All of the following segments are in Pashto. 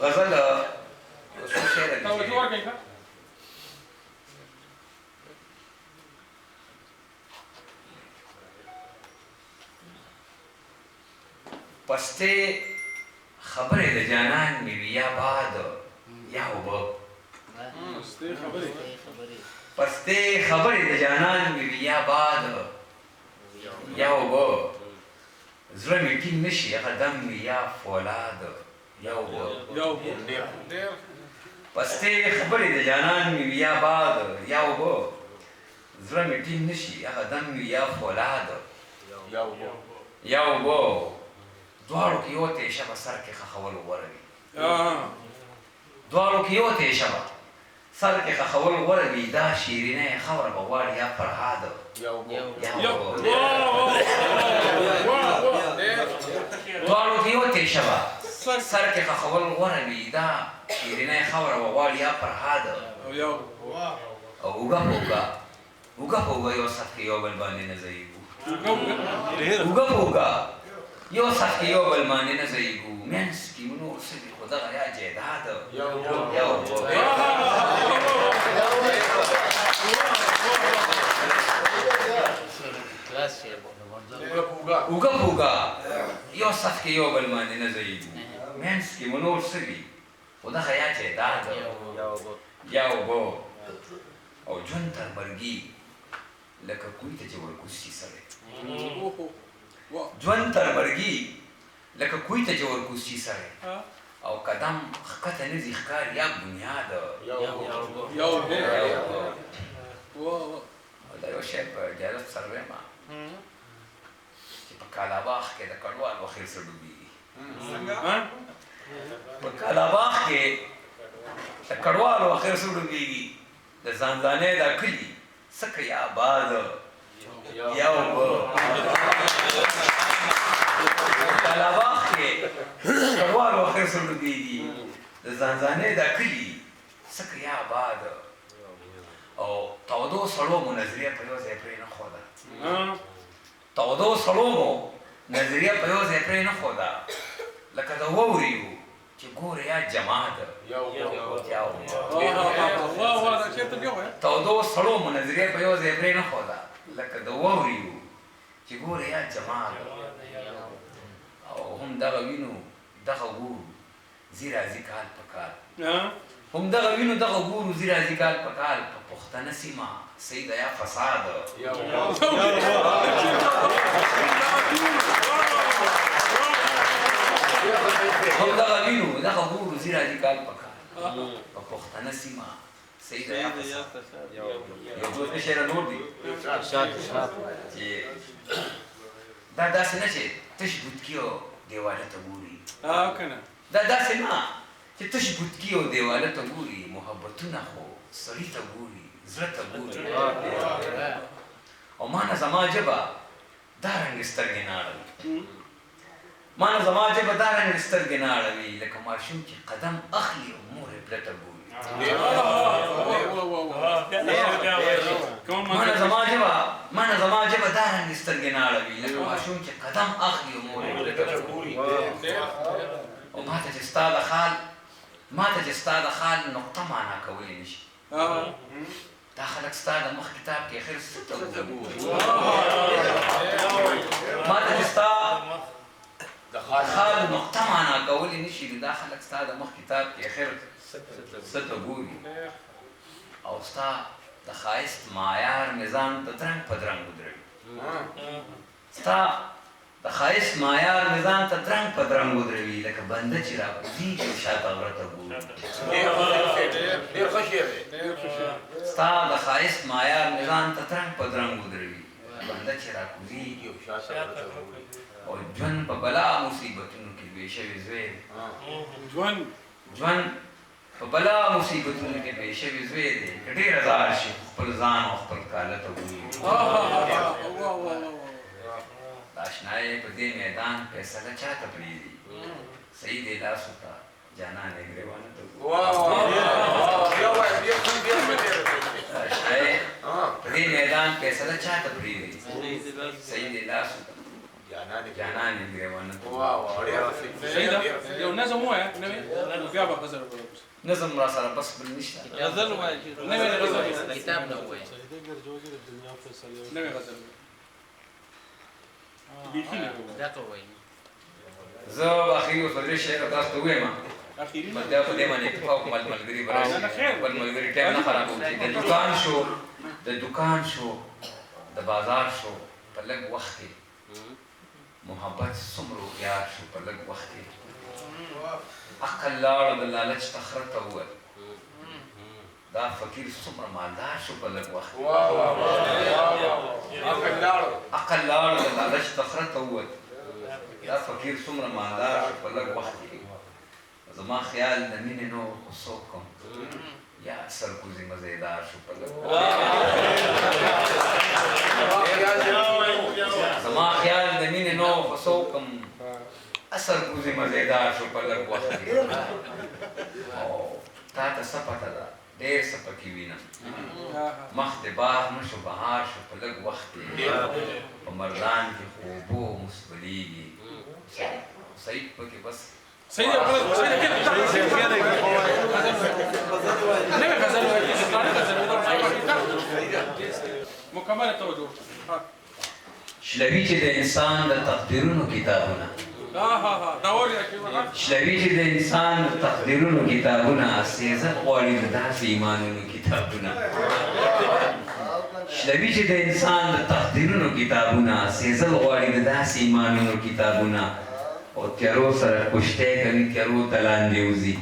غزل څو شعر دي پسته خبرې د جانان مې وي یا باد یا اوبه پسته خبرې د جانان مې وي یا باد یا اوبه زړه مې ټینګ نشي هغه دم مې یا فولاد یا اوبه پسته خبرې د جانان مې وي یا باد یا اوبه زړه مې ټینګ نشي هغه دم مې یا فولاد یا اوبه دواړو کې یو تیشه به سر کې خښول غوره وي دواړو کې یو تیشه به سر کې خښول غوره وي دا شیرینه خبره به غواړي یا فرهاد دواړو کې یو تیشه به سر کې خښول غوره وي دا شیرینه خبره به غواړي یا فرهاد او اوږه په اوږه یو سخت کې یو بل باندې نه ځایږو اوږه په اوږه یو سخت کې یو بل باندې نه ځایږو منځ کې مو نور څه دي خو دغه یا جیداد اوږه په اوږه یو سخت کې یو بل باندې نه ځایږو منځ کې مو نور څه دي خو دغه یا جیداد یا اوبه او ژوند تر مرګي لکه کوی ته چې ورکوسي سړی ژوند تر مرګي لکه کوی ته چې ورکوسي سړی او قدم ښکته نه ځي ښکار یا بنیاد دا یو شی په اجازت سره وایم چې په کالاباغ کې د کډوالو اخر سره ډوبېږي په کالاباغ کې د کډوالو اخر سره ډوبېږي د ځانځانۍ دا کلي څکه یا باد یا اوبه کالاباغ کې کډوالو اخر سره ډوبېږي د ځانځانۍ دا کلي څکه یا باد او تودو سړو مو نظریه په یو ځای پرې نه ښوده تودو سړو مو نظریه په یو ځای پرې نه ښوده لکه د واورې و چې ګوره یا جماعت تودو سړو مو نظریه په یو ځای پرې نه ښوده لکه د واورې و چې ګوره یا جماعت او هم دغه وینو دغه ګورو ځي راځي کال په کال هم دغه وینو دغه ګورو ځي راځي کال په کال په پښتنه سیمه سیده یا فساد هم دغه وینو دغه ګورو ځي راځي کال په کال په پښتنه سیمه سیده یا فساد یو دوه شعر نور دي چې دا داسې نه چې تش بوتکي او دیواله ته ګوري دا داسې نه چې تش بوتکي او دیواله ته ګوري محبتونه خو سړي ته ګوري زړه ته ګوري او ما نه زما ژبه دا رنګ سترګې نه اړوي ما نه زما ژبه دا رنګ سترګې نه اړوي لکه ماشوم چې قدم اخلي او مور یې پله ته ګوري ما نه زما ژبه دا رنګ سترګې نه اړوي لکه ماشوم چې قدم اخلي او مور یې پله ته ګوري او ماته چې ستا د خال نقطه معنا کولی نشي دا خلک ستا د مخ کتاب کې اخر څه ته ګوري ماته چې ستا د خال نقطه معنا کولی نشي دا خلک ستا د مخ کتاب کې اخر څه ته ګوري او ستا د ښایست معیار نظام ته درنګ په درنګ ودروي ستا د ښایست معیار نظام ته درنګ په درنګ ودروي لکه بنده چې راکوزېږي او شاته غره ته ګوري ستا د ښایست معیار نظام ته درنګ په درنګ ودروي بنده چې راکوزېږي او شاته غره ته ګوري او ژوند په بلا مصیبتونو کې بې شوي زوی ژوند په بلا مصیبتونو کې بې شوي زوی دی که ډېر زار شي خپل ځان او خپل کاله ته ګوري د اشنایۍ په دې میدان فیصله چاته پرېږدي صحیح دی لاسو ته جانان یې ګرېوانه ته ګوري په دې میدان فیصله چاته پرېږدي سید لاس جانان یې ګرېوانه یو نظم ووایه نوې بیا به غزل نظم را سره بس بل نشته غزل ووایه نوې غزل کتاب نه ووایه نوې غزل بیخي نه کوو دا ته ووایي زه اخري اوس ورې شعر تاسو ته ووایم اخري بس دا په دې باندې اتفاق مل ملګري به راشي بل ملګري ټایم نه خرابوي د دکان شو د بازار شو په لږ وخت کې محبت څومره هوښیار شو په لږ وخت کې عقل لاړ د لالچ تخره ته ووت دا فقیر څومره مالدار شو په لږ وخت کې عقل لاړ د لالچ تخره ته ووت دا فقیر څومره مالدار شو په لږ وخت کې زما خیال د مینې نور خو څوک کوم یا سرکوزي مزیدار شو په لږ زما خیال د مینې نور خو څوک کوم سرکوزي مزیدار شو په لږ وخت کې او تا ته څه پته ده ډېر څه پکې وینم مخ د باغ نه شو بهار شو په لږ وخت کې په مردان کې خوبو مسبلیږي سعید پکې بس سید نوې غزل مکمله توجه شلوي چې د انسان د تقدیرونو کتابونه شلوي چې د انسان د تقدیرونو کتابونه سیزت غواړي د داسې ایمانونو کتابونه شلوي چې د انسان د تقدیرونو کتابونه سیزت غواړي د داسې ایمانونو کتابونه او تیارو سره کشتی کوي تیارو ته لاندې وځي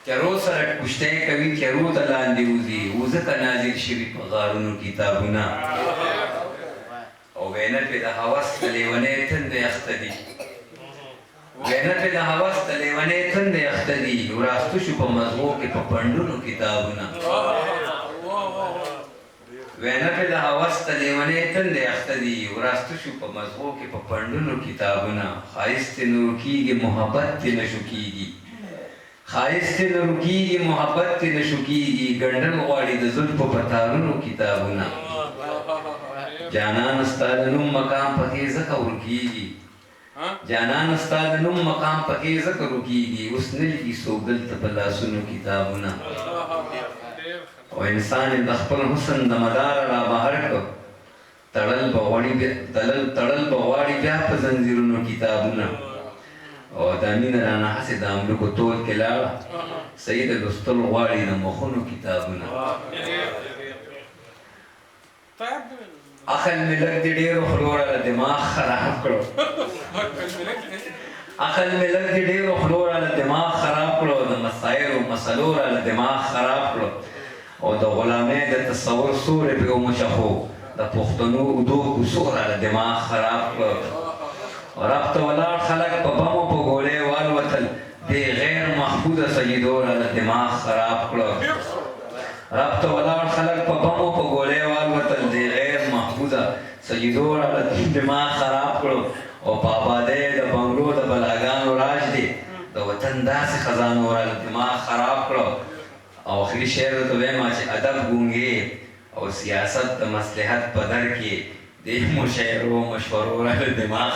تیارو سره کشتی کوي تیارو ته لاندې وځي وځکه نازل شوي په غارونو کتابونه او وینه پې د هوس د لیونۍ تندې اخته دي وینه پې د هوس د لیونۍ تندې اخته دي وراسته شو په مزغو کې په پنډونو کتابونه وینه پې د هوس د لیونۍ تندې اخته دي وراسته شو په مزغو کې په پنډونو کتابونه ښایست یې نه رکېږي محبت یې نه شو کېږي ښایست یې نه رکېږي محبت یې نه شو کېږي ګنډل غواړي د زلفو په تارونو کتابونه جانان ستا د نوم مقام پکې ځکه ورکېږي جانان ستا د نوم مقام پکې ځکه ورکېږي اوس نه لیکي څوک دلته په لاسونو کتابونه او انسان د خپل حسن د مداره را بهر کړ تړل به غواړي بیا په زنځیرونو کتابونه او دا مینه رانه هسې د املوکو تول کې لاړه سید لوستل غواړي د مخونو کتابونه عقل مې لږ د ډېرو خولو راله دماغ خراب کړو عقل مې لږ د ډېرو خولو راله دماغ خراب کړو د مسایلو مسلو راله دماغ خراب کړو او د غلامۍ د تصور سوری پرې ومشخو د پښتنو اوږدو کوڅو راله دماغ خراب کړو رب ته ولاړ خلک په بمو په ګولۍ والوتل دې غیر محفوظه سجدو راله دماغ خراب کړو رب ته ولاړ خلک په بمو په ګولۍ والوتل دې غیر محفوظه سجدو راله دماغ خراب کړو او په آبادۍ د بنګلو د بلاګانو راج دی د وطن داسې خزانو راله دماغ خراب کړو او آخري شعر ته وایم چې ادب ګونګې او سیاست د مصلحت په در کې د مشاعرو مشورو راله دماغ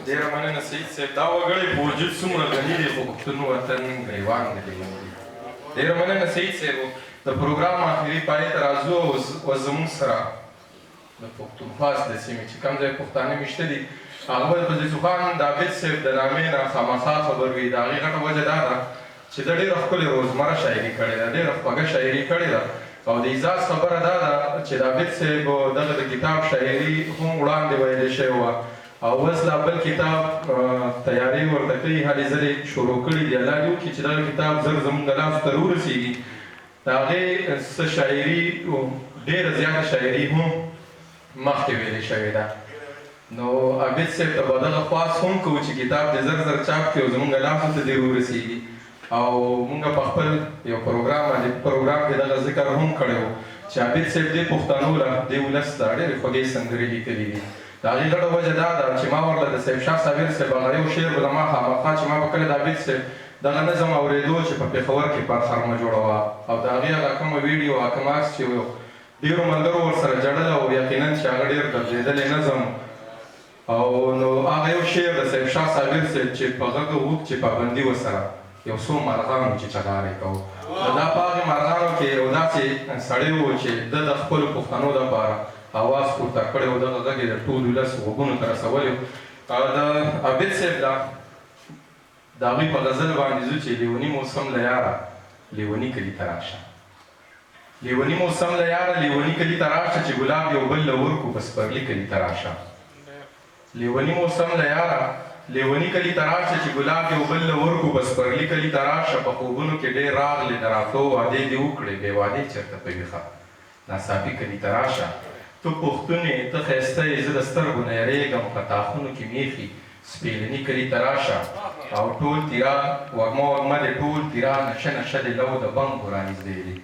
ډېره مننه سعید صاحب دا وګړی په وجود څومره غني دی خو پښتنو وطن ګریوان دی ډېره مننه سعید صاحب د پروګرام آخري پای ته راځو او زموږ سره د پښتونخوا د سیمې چې کوم ځای پښتانه مېشته دي هغه به د زبان د عابد صاحب د نامې نه خامخا خبر وي د هغې غټه وجه دا ده چې د ډېره ښکلې روزمره شاعري کړې ده ډېره خوږه شاعري کړې ده او د اعزاز خبره دا ده چې د عابد صاحب دغه د کتاب شاعري هم وړاندې ویلې شوې وه او اوس لا بل کتاب تیاری ورته کوي هلې ځلې شروع کړي دي الله دې وکړي چې دغه کتاب زر زموږ د لاسو ته راورسېږي د هغې څه شاعري ډېره زیاته شاعري هم مخکې ویلې شوې ده نو عابد صاحب ته به دغه خواست هم کوو چې کتاب دې زر زر چاپ کړي او زموږ د لاسو ته دې راورسېږي او موږ په خپل یو پروګرام کې دغه ذکر هم کړی و چې عابد صاحب دې پښتنو له دې ولس ته ډېرې خوږې سندرې لیکلي دي د هغې غټه وجه دا ده چې ما ورله د سیف شاه صابر صاحب هغه یو شعر به د ما خامخا چې ما به کله د عابد صاحب دغه نظم اورېدو چې په پېښور کې پرخرمه جوړه وه او د هغې هغه کومه ویډیو هغه کوم عکس چې ډېرو ملګرو ورسره جړل او یقینا چې هغه ډېر ګرځېدلی نظم او نو هغه یو شعر د سیف شاه صابر صاحب چې په غږ اوږد چې پابندي ورسره یو څو مرغانو چې چغارې کوو نو دا په هغې مرغانو کې یو داسې سړی و چې ده د خپلو پښتنو دپاره اواز پورته کړی و دغه غږ یې د ټولو لسو غوږونو ته رسولی و د عابد صاحب د هغوی په غزل باندې ځو چې لیوني موسم له یاره لیوني کلي ته راشه لیوني موسم له یاره لیوني کلي ته راشه چې ګلاب یو بل له ورکو په سپرلي کلي ته راشه لیوني موسم له یاره لیوني کلي ته راشه چې ګلاب یو بل له ورکو په سپرلي کلي ته راشه په خوبونو کې ډېر راغلې د راتلو وعدې دې وکړې بې وعدې چېرته په ویښه ناڅاپي کلي ته راشه ته پښتون یې ته ښایسته یې زه د سترګو نه یېرېږم په تاخونو کې میخي سپېلني کلي ته راشه او ټول تیرا وږمه وږمه دې ټول تیرا نشه نشه دې لو د بنګو رانږدې دي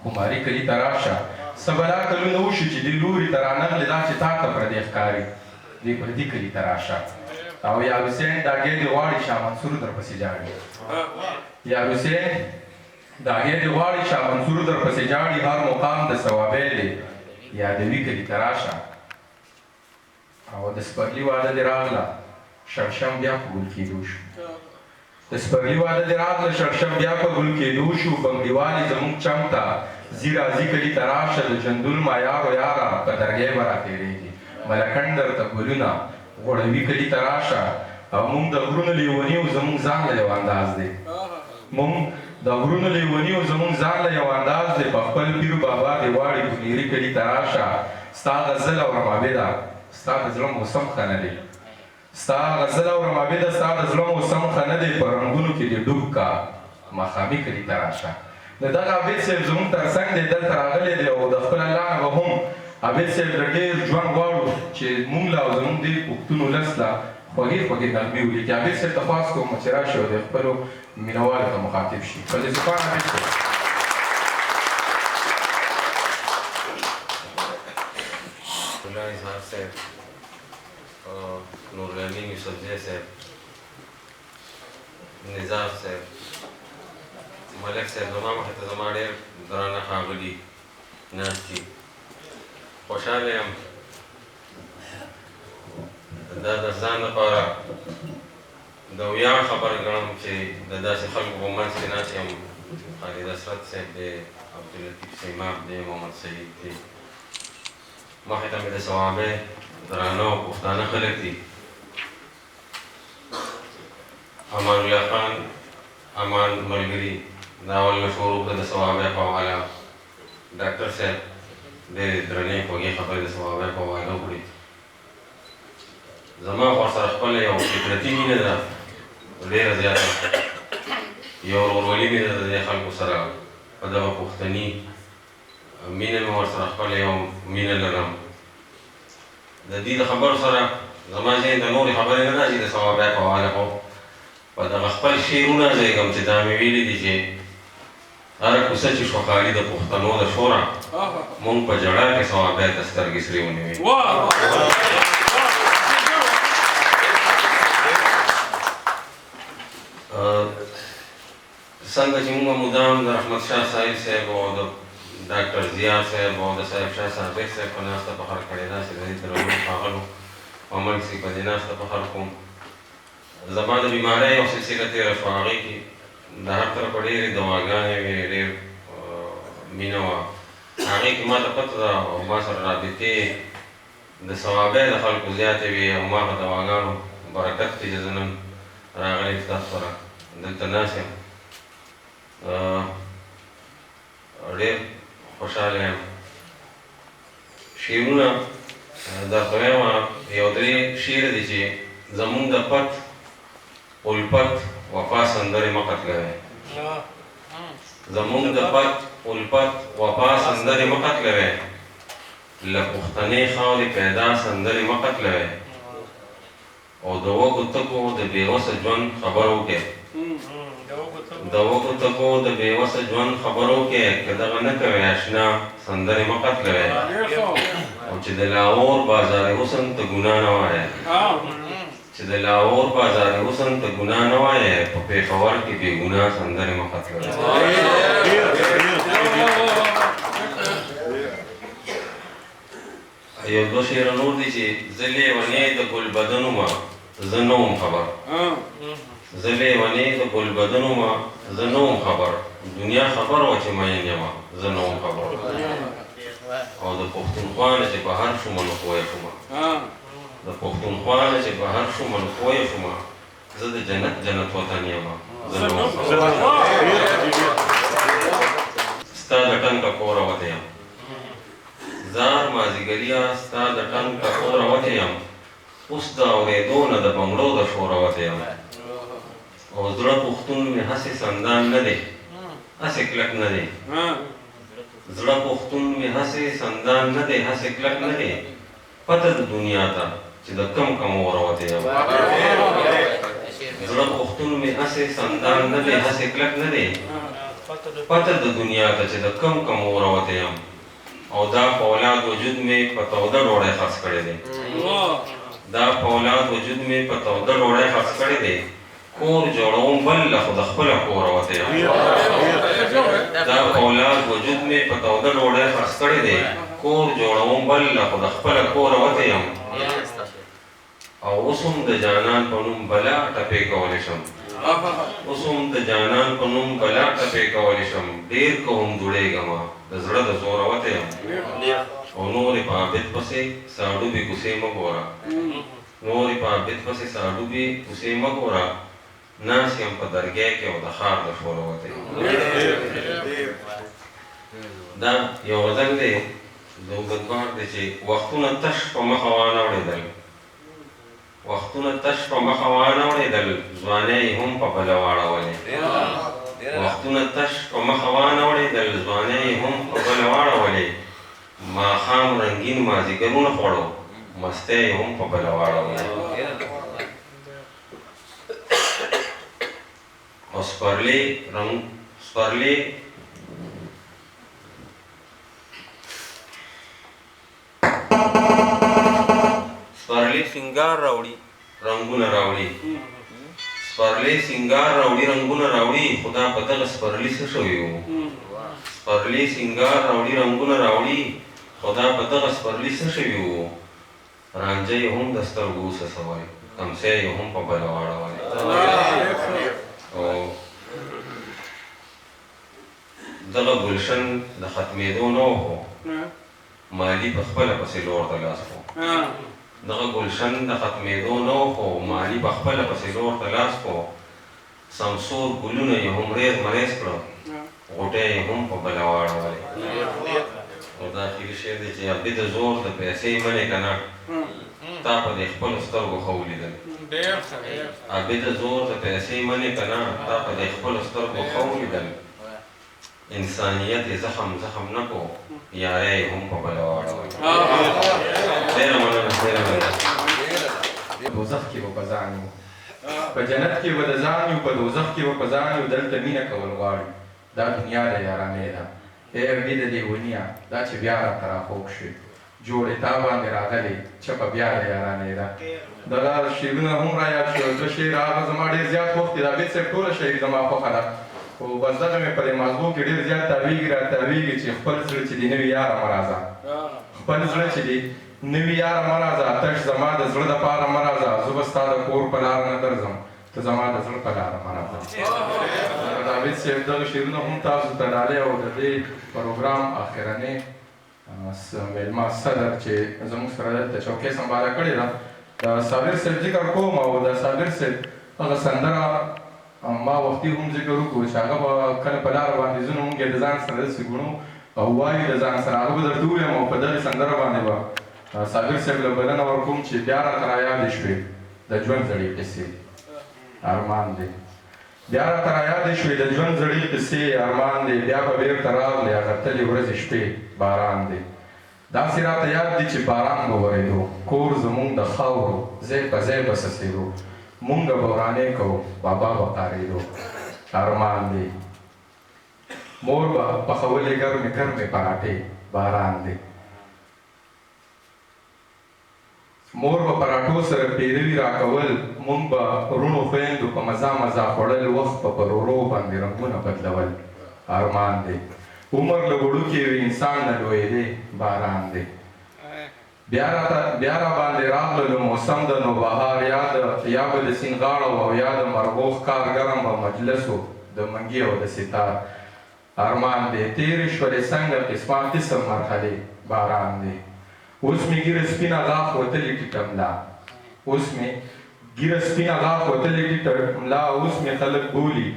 خماري کلي ته راشه څه بلا کلونه وشي چې دې لوري ته رانغلې دا چې تا ته پردې ښکاري دې پردي کلي ته راشه او یا حسین دا ګې دې غواړي شاه منصور درپسې جاړي یا حسین دا ګې دې غواړي شاه منصور درپسې جاړي هر مقام د ثوابی دی یادوي کلي ته راشه او د سپرلي واده دې راغله شړشم بیا په ګل کېدو شو د سپرلي واده دې راغله شړشم بیا په ګل کېدو شو بنګړیوالې زموږ چم ته ځي راځي کلي ته راشه د جندول مایارو یاره په درګۍ به راتېرېږي ملکنډ درته ګلونه غوړوي کلي ته راشه او موږ د غرونو لیوني او زموږ ځان له یو انداز دی موږ د غرونو لیوني او زموږ ځان له یو انداز دی په خپل پیر بابا دې واړې کونیري کلي ته راشه ستا غزل او رمابده ستا د زړه موسم ښه نه دی ستا غزل او رمابده ستا د زړه موسم ښه نه دی په رنګونو کې دې ډوب کا ماښامي کلي ته راشه د دغه عابد صاحب زموږ تر څنګ دی دلته راغلی دی او د خپل الله نه به هم عابد صاحب له ډېر ژوند غواړو چې موږ له او زموږ دې پښتون ولس له خوږې خوږې نغمې ولیکي عابد صاحب ته خواست کوم چې راشي او د خپلو مینوالو ته مخاطب شي فضیلتخان عابد صاحب الله اظهار صاحب نور الامین یوسفزی صاحب نظار صاحب ملک صاحب زما مخې ته زما ډېر درانه ښاغلي ناست دي خوشحاله یم دا د ځان لپاره د ویاړ خبره ګڼم چې د داسې خلکو په منځ کې ناست یم خالد اسرت صاحب دی عبداللطیف سیماب دی محمد سعید دی مخې ته مې د ثوابۍ درانه او پښتانه خلک دي امان الله خان امان ملګري دا اول مشهور وکړه د ثوابۍ په حواله ډاکټر صاحب ډېرې درنې خوږې خبرې د ثوابۍ په حواله وکړي زما خو ورسره خپله یو فطرتي مینه ده ډېره زیاته یو ورورولي مې ده د دې خلکو سره په دغه پښتني مینه مې ورسره خپله یو مینه لرم د دې د خبرو سره زما ذهن ته نورې خبرې نه راځي د ثوابۍ په حواله خو په دغه خپل شعرونه ځایږم چې دا مې ویلي دي چې هره کوڅه چې شوه خالي د پښتنو د شوره مونږ په جړا کې ثوابۍ ته سترګې سرې ونیوې څنګه چې موږ مدام د احمد شاه صاحب صاحب او د ډاکټر ضیا صاحب او د صاحب شاه صابر صاحب په ناسته فخر کړی داسې د دې درنو ښاغلو په منځ کې په دې ناسته فخر کوم زما د بیمارۍ یو سلسله تېره شوه هغې کې د هر طرفه ډېرې دواګانې وې ډېر مینه وه هغې کې ما ته پته ده او ما سره رابطې د ثوابۍ د خلکو زیاتې وې او ما په دواګانو برکت دی چې زه نن راغلی ستاسو سره دلته ناست یم ډېر خوشحاله یم شعرونه درته وایم یو درې شعر دی چې زمونږ د پت الپت وفا سندرې مه قتلوئ زمونږ د پت الپت وفا سندرې مه قتلوئ له پښتنې خاورې پیدا سندرې مه قتلوئ او د وږو تکو د بېوسه ژوند خبر وکړئ د وږو تکو د بېوسه ژوند خبر وکړئ که دغه نه کوئ اشنا سندرې مه قتلوئ او او چې د لاهور بازار حسن ته ګناه نه وایه چې د لاهور بازار حسن ته ګناه نه وایه په پېښور کې بې ګناه سندرې مه ختموئ. یو دوه شعره نور دي چې زه لیونی د ګلبدن ومه زه نه وم خبر زه لیونی د ګلبدن ومه زه نه وم خبر دنیا خبر وه چې مین یمه زه نه وم خبر او د پښتونخوا نه چې بهر شومه نو پوه شومه د پښتونخوا نه چې بهر شومه نو پوه شومه زه د جنت جنت وطن یمه زه نه وم خبر ستا د ټنګه کوره وته یم زار مازدیګریا ستا د ټنګه کوره وته یم اوس د اورېدو نه د بنګړو د شوره وته یم او زړه پښتون مې هسې سندان نه دی هسې کلک نه دی زړه پښتون مې هسې سندان نه دی هسې کلک نه دی پته د دنیا ته چې د کم کم وروته یم زړه پښتون مې هسې سندان نه دی هسې کلک نه دی پته د دنیا ته چې د کم کم وروته یم او دا په اولاد وجود مې په توده ډوډۍ خرڅ کړی دی دا په اولاد وجود مې په توده ډوډۍ خرڅ کړی دی کور جوړوم بل له خو د خپله کوره وته یم دا په اولاد وجود مې په توده ډوډۍ خرڅ کړی دی کور جوړوم بل له خو د خپله کوره وته یم او اوس هم د جانان په نوم بلا ټپې کولی شم اوس هم د جانان په نوم بلا ټپې کولی شم ډېر که هم دوړېږمه د زړه د زوره وته یم او نورې په عابد پسې ساډوبې کوڅې مه ګوره نورې په عابد پسې ساډوبې کوڅې مه ګوره ناست یم په درګۍ کې او د ښار د شوره وته یم دا یو غزل دی د اوږدبار دی چې وختونه تش په مخه وانه وړېدل وختونه تش په مخه وانه وړېدل ځوانۍ یې هم په بله واړولې وختونه تش په مخه وانه وړېدل ځوانۍ یې هم په بله واړولې ماښام رنګین مازدیګرونه خوړو مستۍ یې هم په بله واړولې او سپرلي سینګار راوړي رنګونه راوړي سپرلي سینګار راوړي رنګونه راوړي خدا په دغه سپرلي څه شوي وو سپرلي سینګار راوړي رنګونه راوړي خدا په دغه سپرلي څه شوي وو رانجه یې هم د سترګو وسوسوئ تمسی یې هم په بله واړولې او دغه ګلشن د ختمېدو نه و خو مالي په خپله پسې لور ته لاس کړو دغه ګلشن د ختمېدو نه و خو مالي په خپله پسې لور ته لاس کړو سمسور ګلونه یې هم ریز مریز کړه غوټۍ یې هم په بله واړولې او دا اخري شعر دی چې ابې د زور د پیسې منې که نه تا په دې خپلو سترګو ښه ولیدل ابې د زور د پیسې منې که نه تا په دې خپلو سترګو ښه ولیدل انسانیت یې زخم نه کو یاری یې هم په بله واړولې ډېره مننه ډېره مننه دوزخ کې به په ځان یو په جنت کې به د ځان یو په دوزخ کې به په ځان یو دلته مینه کول غواړي دا دنیا د یارانې ده ای امید لیونیه دا چې بیا راته راخوږ شوې جوړې تا باندې راغلې چپه بیا د یارانې ده دغه شعرونه هم را یاد شول دوه شعر هغه زما ډېر زیات خوښ دي د عابد صاحب ټوله شاعري زما خوښه ده خو بس دغه مې په دې موضوع کې ډېر زیات تاویږي را تاویږي چې خپل زړه چې دی نوي یاره مه راځه خپل زړه چې دی نوي یاره مه راځه تش زما د زړه دپاره مه راځه زه به ستا د کور په لاره نه درځم ته زما د زړه په لاره مه راځه د عابد صاحب دغه شعرونه هم تاسو ته ډالۍ او د دې پروګرام اخرنۍ میلمه صدر چې زموږ سره دلته چوکۍ سنباله کړې ده د صابر صاحب ذکر کوم او د صابر صاحب هغه سندره ما وختي هم ذکر وکړو چې هغه به کله په لاره باندې ځو نو موږ یې د ځان سره داسې ګڼو او وایو د ځان سره هغه به درته ووایم او په دغې سندره باندې به صابر صاحب له بلنه ورکوم چې بیا راته رایادې شوې د ژوند زړې قصې ارمان دی بیا راته رایادې شوې د ژوند زړې قصې ارمان دی بیا به بېرته راغلې هغه تلې ورځې شپې باران دی داسې راته یاد دي چې باران به ورېدو کور زموږ د خاورو ځای په ځای به څڅېدو مونږ به ورانې کوو بابا به قارېدو ارمان دی مور به پخولې ګرمې ګرمې پراټې باران دی مور به پراټو سره پیروي راکول، مونږ به وروڼو خویندو په مزه مزه خوړل، وخت به پر ورو باندې رنګونه بدلول. ارمان دی عمر له وړوکې وي انسان نه لویېدی باران دی. بیا را باندې راغللو موسم د نوبهار، یا به د سیند غاړه او یا د مرغو ښکار، ګرم به مجلس و د منګي او د ستار. ارمان دی تېرې شولې څنګه قسمه قسم مرحلې باران دی. اوس مې ګیره سپینه غاښ وتلې ټیټه ملا، اوس مې ګیره سپینه غاښ وتلې ټیټه ملا، اوس مې خلک بولي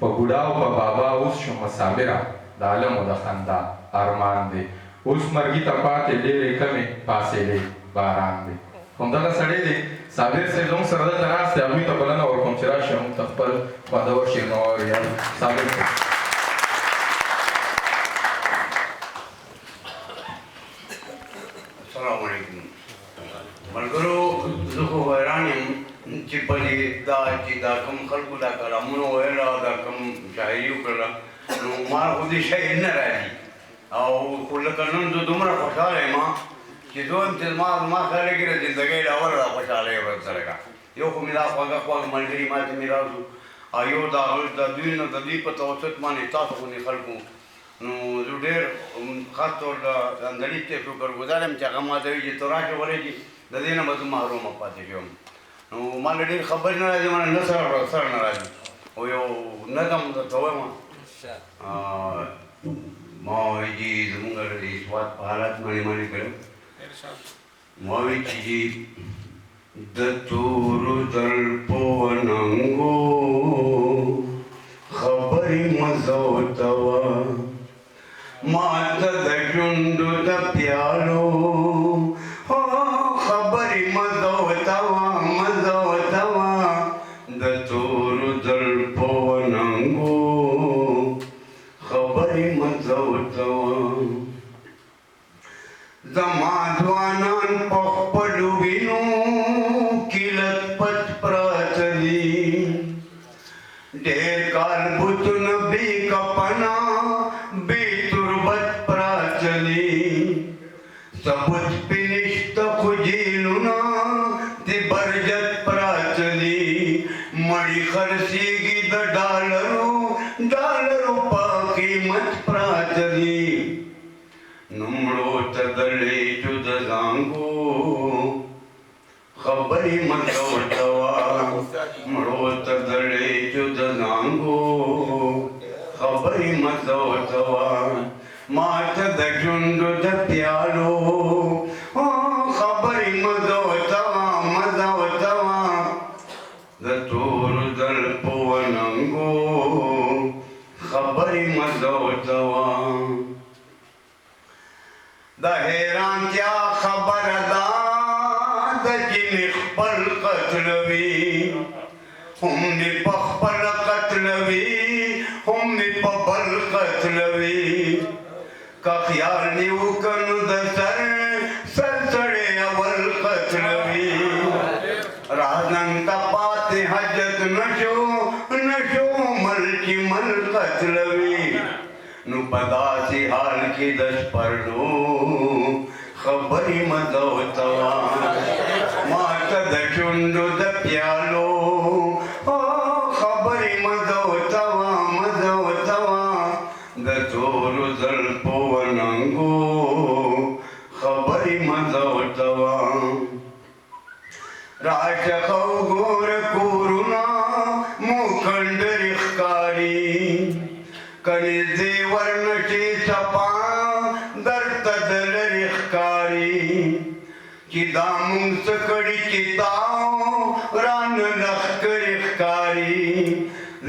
په بوډا او په بابا، اوس شومه صابره د عالم او د خندا. ارمان دی اوس مرګي ته پاتې ډېرې کمې فاصلې باران دی. همدغه سړی دی صابر صاحب زموږ سره دلته ناست دی، هغوی ته بلنه ورکوم چې راشي موږ ته خپل خوندور شعرونه واوري. صابر صاحب السلام علیکم ملګرو. زه خو حیران یم چې په دې چې دا کوم خلکو دا کلامونه ویل او دا کوم شاعري وکړله، نو ما خو دې شاعر نه راځي. او خو لکه نن زه دومره خوشحاله یم چې زه وایم چې زما خیال کې د زندګۍ ډول را خوشحاله یم ورسره کا. یو خو مې دا خواږه خواږه ملګري ما ته میراث و، او یو د دوی نه د دوی په توسط باندې تاسو غوندې خلکو، نو زه ډېر خاص طور د اندلیب ته شکرګزار یم چې هغه ما ته وایي چې ته راشې ورېږي، د دې نه به زه محرومه پاتې شم. نو ما له ډېر خبرې نه راځي، ما نه سره نه راځي. او یو نظم درته وایم، ما وایي چې زمونږ د سوات په حالات باندې کړم. ما وایي چې د تورو زلفو وننګو خبرې مزه ورته وه، ما ته د ژوندو د پیالو خبرې مزه ورته وه، مزه ورته وه. د تورو زلفو وننګو خبرې مزه ورته وه. زما ځوانان په خپلو وینو کې لت پت پراته دي، ډېر کال بوتونه بې کفنه بې تربت پراته دي. ثبوت پې نشته خو جیلونه د برجت پراته دي. مړي خرڅېږي د ډالرو په قیمت پراته دي. نمړو ته د لیچو د زانګو خبرې مزه ورته وه، مړو ته د لیچو د زانګو خبرې مزه ورته وه. ما ته د ژوندو د پیالو خبرې مزه ورته وه، مزه ورته وه. د تورو زلفو وننګو خبرې مزه ورته وه. د حیرانتیا خبره ده د جنې خپل قتلوي، هم دې په خپل قتلوي هم دې په بل قتلوي. که خیال دې وکړ نو د سر سړی اول قتلوي. رازن ته پاتې حاجت نشو مل چې مل قتلوي. نو په داسې حال کې د سپرلو خبرې مزه ورته وه. ما ته د شونډو د پیالو خبرې مزه ورته وه، مزه ورته وه. د تورو زلفو وننګو خبرې مزه ورته وه. راشه وګوره کورونه مو کنډرې ښکاري، کنیزې ورنشي صفا درته د لرې ښکاري. چې دا مونږ څه کړي چې تاو رانه لښکرې ښکاري.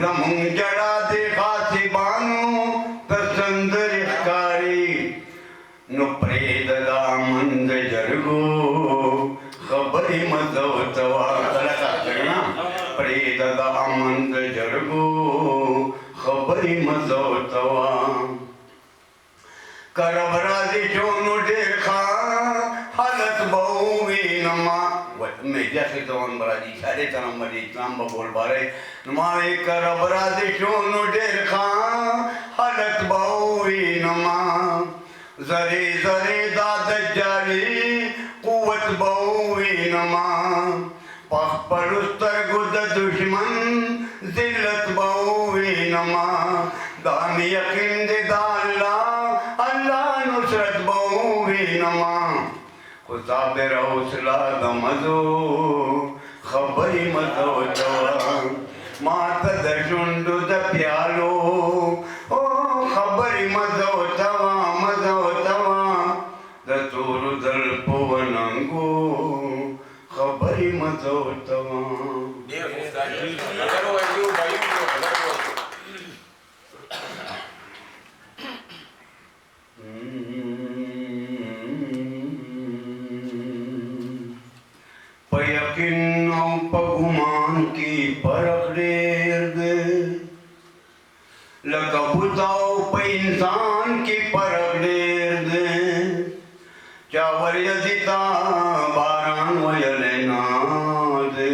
زمونږ جړا دې غاصبانو ته سندرې ښکاري. نو پرېږده دا من د جرګو خبرې مزه ورته وه. پرېږده دا من د جرګو خبرې مزه ورته وه. که رب راضي شو نو ډېر ښه حالت به ووینما. میډیا سے توان برادی سارے تنم مدی اسلام به بول باره نو ما وی که رب راضي شو نو ډېر ښه حالت به ووینما. زری زری دا دجالي قوت به ووینما. नमा दान यकीन दे दाला अल्लाह नुसरत बहुवी नमा खुदा बेरा हौसला दमजो खबरी मजो जवा मात दर्जुंडु द प्यालो ओ खबरी मजो तवा दतूरु दल पवनंगो खबरी मजो तवा पयकिन पगुमान की परगेर लगबुताओ पे इंसान की परगेर चावर यजिता बारान वयलेना दे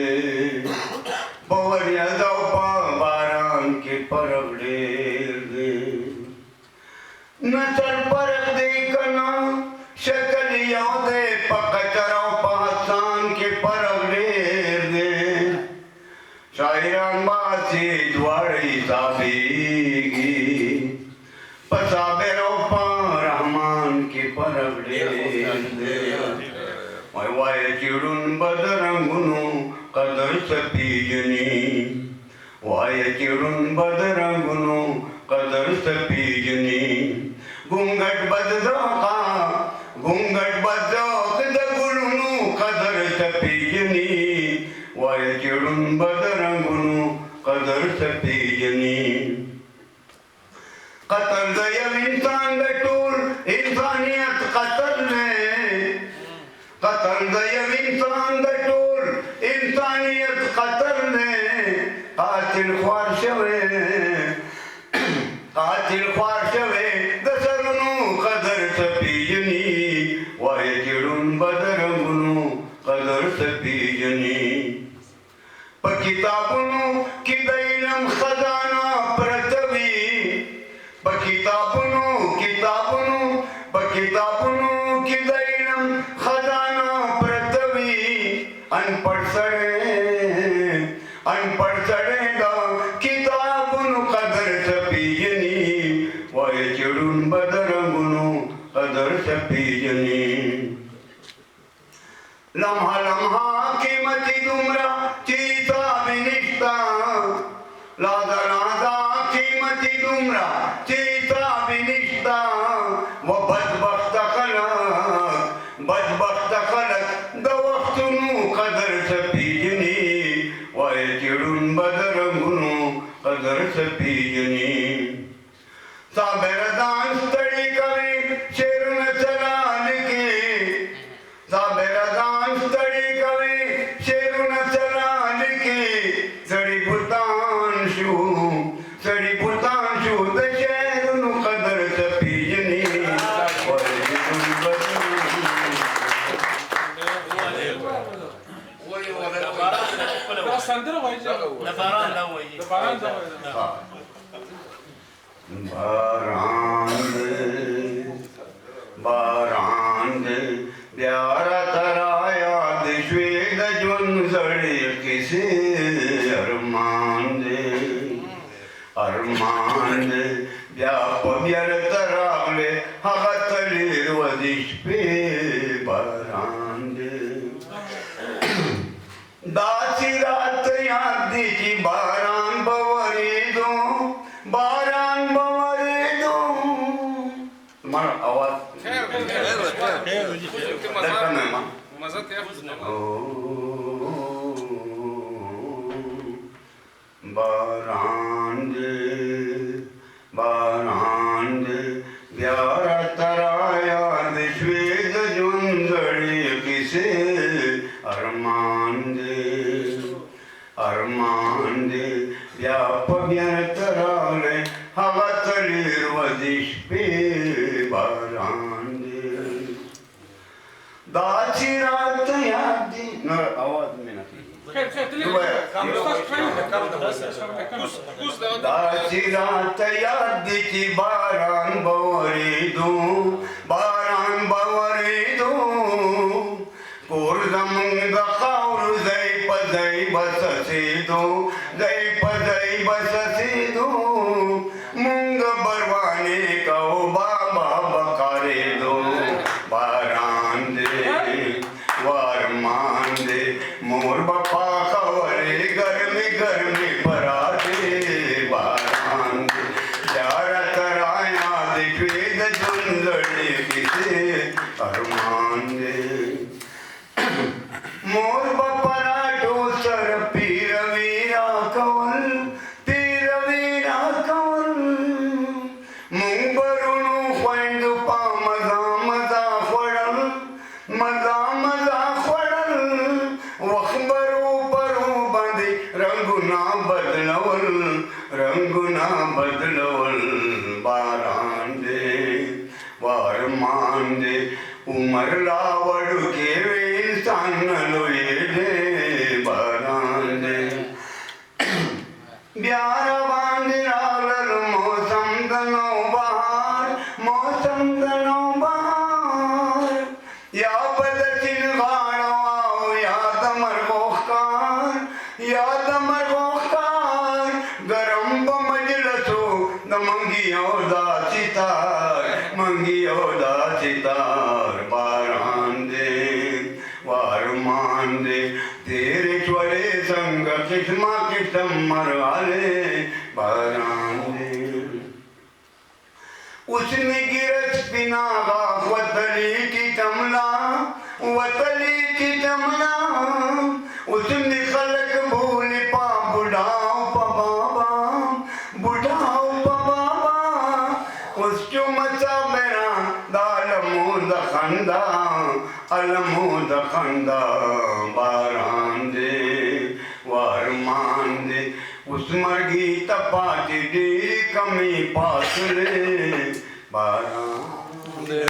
पवर यजाओ पा बारान की परगेर नचर परग देखना शक्ल यादे पकचराओ पहचान के परगेर दे शायरान बासी द्वारी साबीगी पसाबेरो पा रहमान के परगेर दे वाय चिड़ुन बदरंगुनु कदर सपीजनी वाय चिड़ुन बदरंगुनु कदर सपीजनी घूंघट बदरो का घूंघट बदरो गुलुनु कदर सपीजनी वाय चिड़ुन बदरंगुनु कदर सपीजनी कतल दयम इंसान गटूर इंसानियत कतल ने कतल दयम इंसान गटूर इंसानियत कतल ने कातिल ख्वारशवे दसरनु कदर सपीजनी वाय चिड़ुन बदरंगुनु कदर सपीजनी पकिताबुनु की दैलम खजाना प्रतवी पकिताबुनु की दैलम खजाना प्रतवी अनपढ़ सड़े दा किताबुनु कदर सपीजनी वाय चिड़ुन बदरंगुनु कदर सपीजनी लम्हा लम्हा कीमती दुमरा चीता बिनिश्ता लादा लादा कीमती दुमरा चीता बिनिश्ता वो बदबख्त खलक द वक्तुनु कदर सपीजनी वाय चिड़ुन बदरंगुनु कदर सपीजनी साबेरदान स्तड़ी कवे शेर न चलान के साबेरदान स्तड़ी कवे शेर न चलान के सड़ी पुतान शू द शेर नु कदर सपीजनी बारांद प्यारा तराया दिश्वेद जुंसड़ी किसे अरमान व्याप व्यर्थ रागले हगतलीर वदिश पे बारांद दासी रात यादीची बारान बवरी दो तुम्हारा आवाज बारांद प्यारा तराया दिश्वेद जुंदड़ी किसे अरमान व्याप व्यर्थ रागले हगतलीर वदिश पे बारांद दाची रात यादी न आवाज में नहीं दाची रात यादीची बारान बवरी दू कोर जमुंग खाऊर जय पजय बससी दू ना बदलवल बारान दे वार मान दे उमर लावड़ के वे इंसान लोए दे बारान दे प्यार बांध रावल मौसम दनो बहार मौसम दनो बहार या बदचिन गाड़ो आओ या दमर गोखकार या दमर गोखकार गरम बमजलसो द मंगियो दा सितार बारान दे वार मान दे तेरे छोड़े संग किस्मा किस्म मरवाले बारान दे उसने गिरस पिनागा वतली की तमला उसने खलक भूल पा बुढ़ाओ पा बाबा उसको मचा मेरा अलमूद खंदा बारान दे वार मान दे उस मर्गी तपाती डेरी कमी पास ले बारान दे।